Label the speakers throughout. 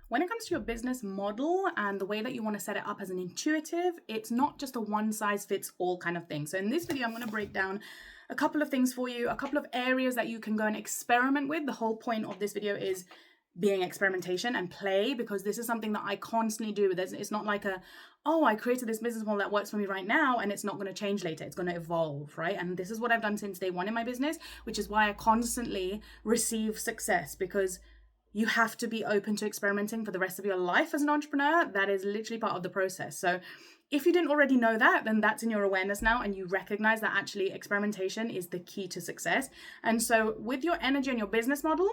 Speaker 1: When it comes to your business model and the way that you want to set it up as an intuitive, it's not just a one size fits all kind of thing. So in this video, I'm going to break down a couple of things for you, a couple of areas that you can go and experiment with. The whole point of this video is being experimentation and play, because this is something that I constantly do. It's not like I created this business model that works for me right now and it's not going to change later. It's going to evolve, right? And this is what I've done since day one in my business, which is why I constantly receive success, because you have to be open to experimenting for the rest of your life as an entrepreneur. That is literally part of the process. So if you didn't already know that, then that's in your awareness now, and you recognize that actually experimentation is the key to success. And so with your energy and your business model,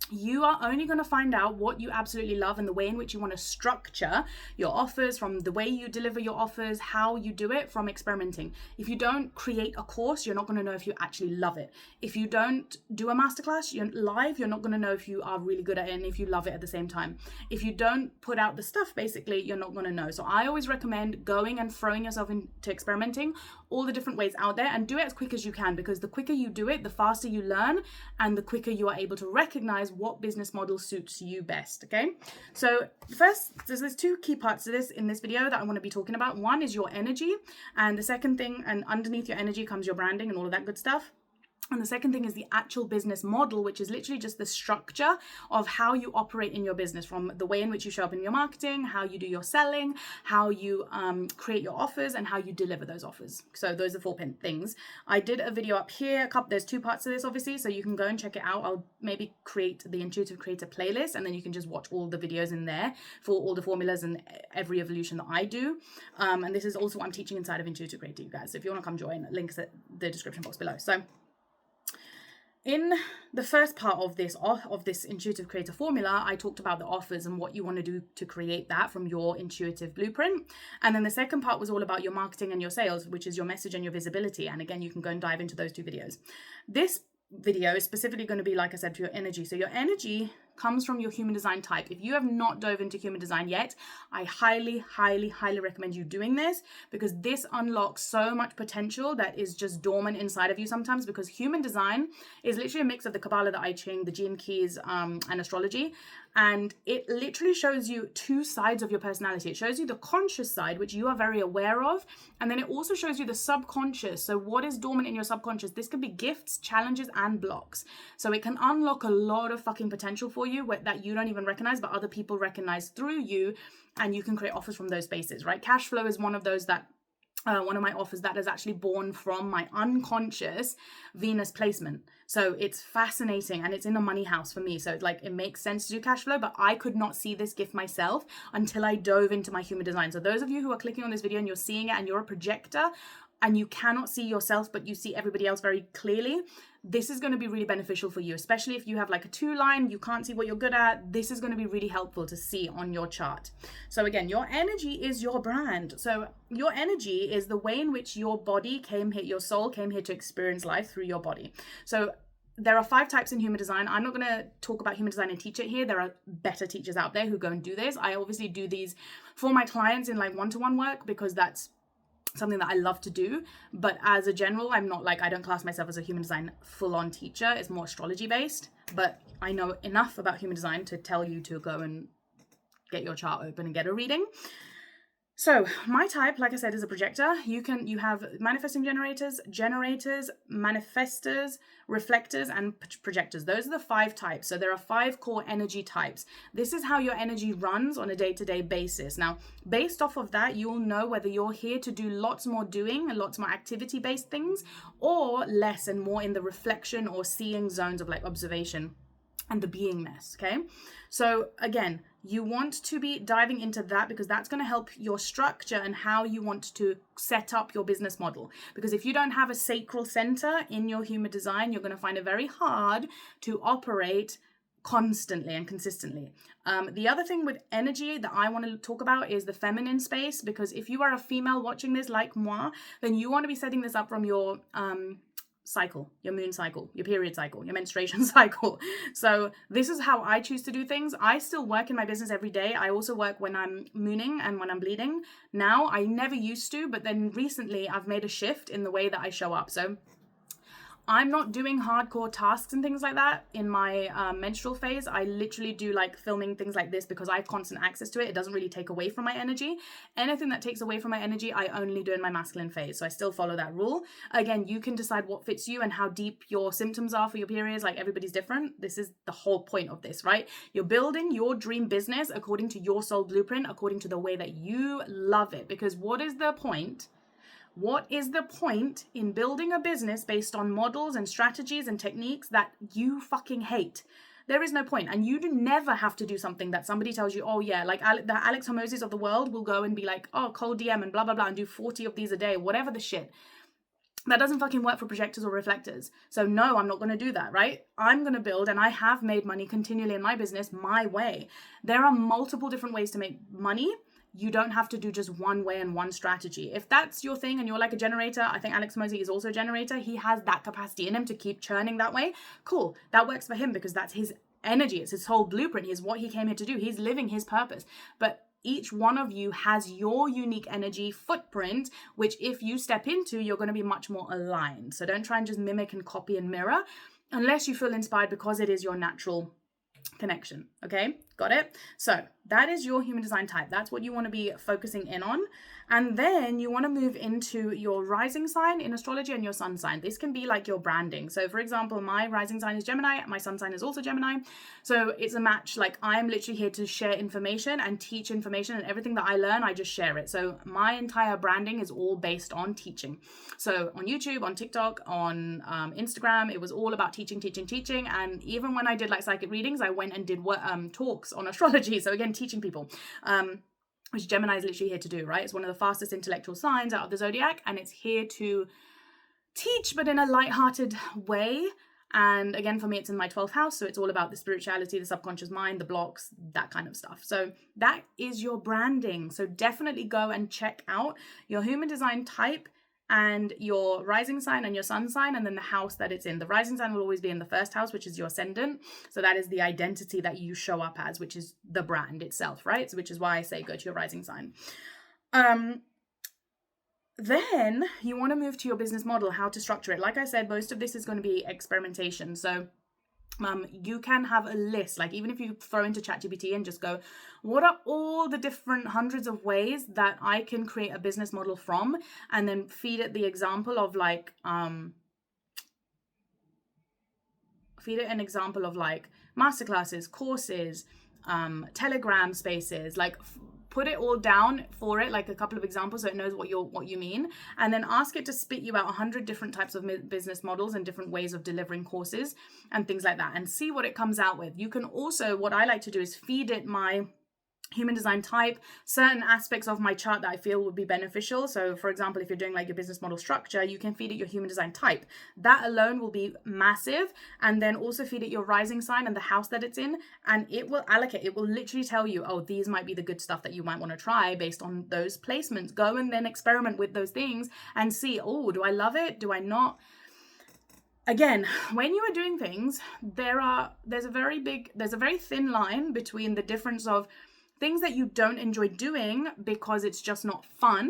Speaker 1: you are only going to find out what you absolutely love and the way in which you want to structure your offers, from the way you deliver your offers, how you do it, from experimenting. If you don't create a course, you're not going to know if you actually love it. If you don't do a masterclass live, you're not going to know if you are really good at it and if you love it at the same time. If you don't put out the stuff, basically, you're not going to know. So I always recommend going and throwing yourself into experimenting all the different ways out there, and do it as quick as you can, because the quicker you do it, the faster you learn and the quicker you are able to recognize what business model suits you best. Okay, so first, there's two key parts to this in this video that I want to be talking about. One is your energy, and the second thing, and underneath your energy comes your branding and all of that good stuff. And the second thing is the actual business model, which is literally just the structure of how you operate in your business, from the way in which you show up in your marketing, how you do your selling, how you create your offers, and how you deliver those offers. So those are 4 things. I did a video up here. There's 2 parts to this, obviously, so you can go and check it out. I'll maybe create the Intuitive Creator playlist, and then you can just watch all the videos in there for all the formulas and every evolution that I do. And this is also what I'm teaching inside of Intuitive Creator, you guys. So if you want to come join, links at the description box below. So in the first part of this Intuitive Creator formula, I talked about the offers and what you want to do to create that from your intuitive blueprint. And then the second part was all about your marketing and your sales, which is your message and your visibility. And again, you can go and dive into those 2 videos. This video is specifically going to be, like I said, for your energy. So your energy comes from your human design type. If you have not dove into human design yet, I highly recommend you doing this, because this unlocks so much potential that is just dormant inside of you sometimes, because human design is literally a mix of the Kabbalah, the I Ching, the Gene Keys, and astrology. And it literally shows you 2 sides of your personality. It shows you the conscious side, which you are very aware of. And then it also shows you the subconscious. So what is dormant in your subconscious? This could be gifts, challenges, and blocks. So it can unlock a lot of fucking potential for you that you don't even recognize, but other people recognize through you. And you can create offers from those spaces, right? Cash flow is one of those that one of my offers that is actually born from my unconscious Venus placement. So it's fascinating, and it's in the money house for me. So it makes sense to do cash flow, but I could not see this gift myself until I dove into my human design. So those of you who are clicking on this video and you're seeing it and you're a projector and you cannot see yourself, but you see everybody else very clearly, this is going to be really beneficial for you, especially if you have like a 2 line, you can't see what you're good at. This is going to be really helpful to see on your chart. So again, your energy is your brand. So your energy is the way in which your body came here, your soul came here to experience life through your body. So there are 5 types in human design. I'm not going to talk about human design and teach it here. There are better teachers out there who go and do this. I obviously do these for my clients in like one-to-one work, because that's something that I love to do. But as a general, I don't class myself as a human design full-on teacher. It's more astrology based, but I know enough about human design to tell you to go and get your chart open and get a reading. So my type, like I said, is a projector. You have manifesting generators, manifestors, reflectors, and projectors. Those are the 5 types. So there are 5 core energy types. This is how your energy runs on a day-to-day basis. Now, based off of that, you'll know whether you're here to do lots more doing and lots more activity-based things, or less and more in the reflection or seeing zones of like observation and the beingness. Okay, so again, you want to be diving into that, because that's going to help your structure and how you want to set up your business model. Because if you don't have a sacral center in your human design, you're going to find it very hard to operate constantly and consistently. The other thing with energy that I want to talk about is the feminine space, because if you are a female watching this like moi, then you want to be setting this up from your cycle, your moon cycle, your period cycle, your menstruation cycle. So this is how I choose to do things. I still work in my business every day. I also work when I'm mooning and when I'm bleeding. Now, I never used to, but then recently I've made a shift in the way that I show up. So I'm not doing hardcore tasks and things like that in my menstrual phase. I literally do like filming things like this because I have constant access to it. It doesn't really take away from my energy. Anything that takes away from my energy, I only do in my masculine phase. So I still follow that rule. Again, you can decide what fits you and how deep your symptoms are for your periods. Like, everybody's different. This is the whole point of this, right? You're building your dream business according to your soul blueprint, according to the way that you love it. Because what is the point? What is the point in building a business based on models and strategies and techniques that you fucking hate? There is no point. And you do never have to do something that somebody tells you, oh yeah, like the Alex Hormozis of the world will go and be like, oh, cold DM and blah, blah, blah, and do 40 of these a day, whatever the shit. That doesn't fucking work for projectors or reflectors. So no, I'm not going to do that, right? I'm going to build, and I have made money continually in my business my way. There are multiple different ways to make money. You don't have to do just one way and one strategy. If that's your thing and you're like a generator, I think Alex Hormozi is also a generator. He has that capacity in him to keep churning that way. Cool. That works for him because that's his energy. It's his whole blueprint. It's what he came here to do. He's living his purpose. But each one of you has your unique energy footprint, which if you step into, you're going to be much more aligned. So don't try and just mimic and copy and mirror unless you feel inspired because it is your natural connection. Okay, got it? So that is your human design type. That's what you want to be focusing in on. And then you want to move into your rising sign in astrology and your sun sign. This can be like your branding. So for example, my rising sign is Gemini, my sun sign is also Gemini. So it's a match. Like, I'm literally here to share information and teach information, and everything that I learn, I just share it. So my entire branding is all based on teaching. So on YouTube, on TikTok, on Instagram, it was all about teaching. And even when I did like psychic readings, I went and did talks on astrology. So again, teaching people. Which Gemini is literally here to do, right? It's one of the fastest intellectual signs out of the zodiac, and it's here to teach, but in a lighthearted way. And again, for me, it's in my 12th house, so it's all about the spirituality, the subconscious mind, the blocks, that kind of stuff. So that is your branding. So definitely go and check out your human design type and your rising sign and your sun sign, and then the house that it's in. The rising sign will always be in the first house, which is your ascendant. So that is the identity that you show up as, which is the brand itself, right? So which is why I say go to your rising sign. Then you want to move to your business model, how to structure it. Like I said, most of this is going to be experimentation. So you can have a list, like even if you throw into ChatGPT and just go, what are all the different hundreds of ways that I can create a business model from, and then feed it the example of like, feed it an example of like masterclasses, courses, Telegram spaces, like put it all down for it, like a couple of examples so it knows what you mean, and then ask it to spit you out 100 different types of business models and different ways of delivering courses and things like that, and see what it comes out with. You can also, what I like to do is feed it my human design type, certain aspects of my chart that I feel would be beneficial. So for example, if you're doing like your business model structure, you can feed it your human design type. That alone will be massive. And then also feed it your rising sign and the house that it's in, and it will allocate. It will literally tell you, oh, these might be the good stuff that you might want to try based on those placements. Go and then experiment with those things and see, oh, do I love it? Do I not? Again, when you are doing things, there's a very thin line between the difference of things that you don't enjoy doing because it's just not fun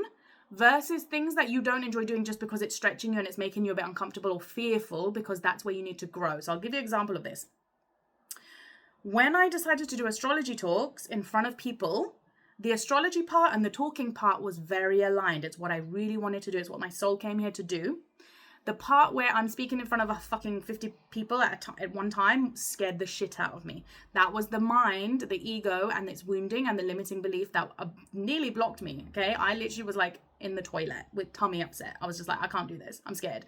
Speaker 1: versus things that you don't enjoy doing just because it's stretching you and it's making you a bit uncomfortable or fearful, because that's where you need to grow. So I'll give you an example of this. When I decided to do astrology talks in front of people, the astrology part and the talking part was very aligned. It's what I really wanted to do. It's what my soul came here to do. The part where I'm speaking in front of a fucking 50 people at one time scared the shit out of me. That was the mind, the ego, and its wounding and the limiting belief that nearly blocked me, okay? I literally was like in the toilet with tummy upset. I was just like, I can't do this. I'm scared.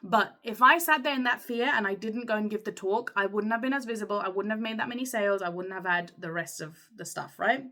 Speaker 1: But if I sat there in that fear and I didn't go and give the talk, I wouldn't have been as visible. I wouldn't have made that many sales. I wouldn't have had the rest of the stuff, right?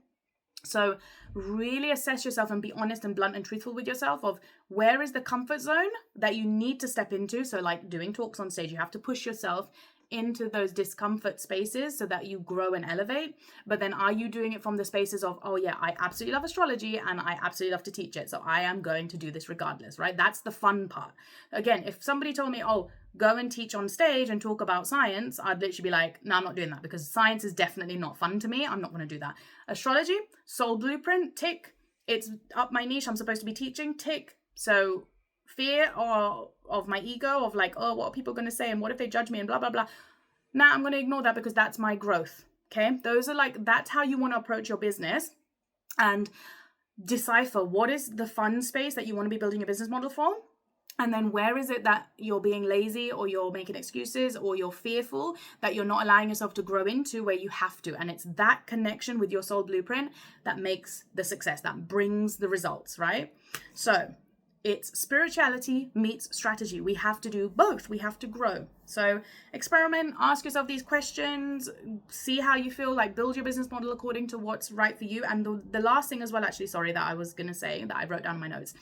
Speaker 1: So really assess yourself and be honest and blunt and truthful with yourself of where is the comfort zone that you need to step into. So like doing talks on stage, you have to push yourself into those discomfort spaces so that you grow and elevate. But then are you doing it from the spaces of, oh yeah, I absolutely love astrology and I absolutely love to teach it, so I am going to do this regardless, right? That's the fun part. Again, if somebody told me, oh, go and teach on stage and talk about science, I'd literally be like, no, I'm not doing that, because science is definitely not fun to me. I'm not going to do that. Astrology, soul blueprint, tick. It's up my niche. I'm supposed to be teaching, tick. So fear or of my ego of like, oh, what are people going to say? And what if they judge me and blah, blah, blah. Now I'm going to ignore that because that's my growth. Okay. Those are like, that's how you want to approach your business, and decipher what is the fun space that you want to be building your business model for. And then where is it that you're being lazy, or you're making excuses, or you're fearful that you're not allowing yourself to grow into where you have to. And it's that connection with your soul blueprint that makes the success, that brings the results, right? So it's spirituality meets strategy. We have to do both. We have to grow. So experiment, ask yourself these questions, see how you feel, like build your business model according to what's right for you. And the last thing as well, actually, sorry, that I was going to say that I wrote down in my notes,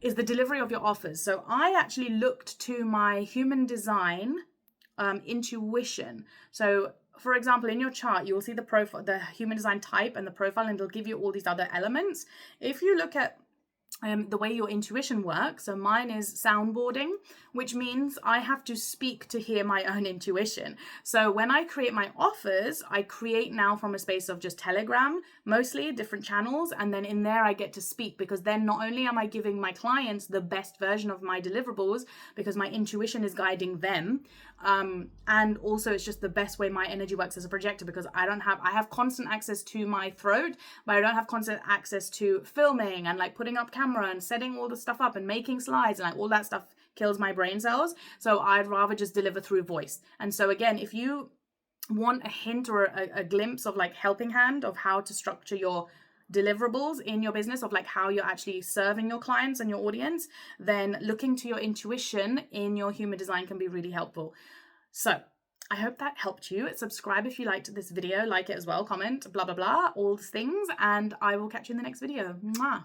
Speaker 1: is the delivery of your offers. So I actually looked to my human design intuition. So for example, in your chart, you will see the profile, the human design type and the profile, and it'll give you all these other elements. If you look at the way your intuition works, so mine is soundboarding, which means I have to speak to hear my own intuition. So when I create my offers, I create now from a space of just Telegram, mostly different channels, and then in there I get to speak, because then not only am I giving my clients the best version of my deliverables because my intuition is guiding them, and also it's just the best way my energy works as a projector, because I have constant access to my throat, but I don't have constant access to filming and like putting up camera and setting all the stuff up and making slides, and like all that stuff kills my brain cells. So I'd rather just deliver through voice. And so again, if you want a hint or a glimpse of like helping hand of how to structure your deliverables in your business, of like how you're actually serving your clients and your audience, then looking to your intuition in your human design can be really helpful. So I hope that helped you. Subscribe if you liked this video, like it as well, comment, blah, blah, blah, all these things. And I will catch you in the next video. Mwah.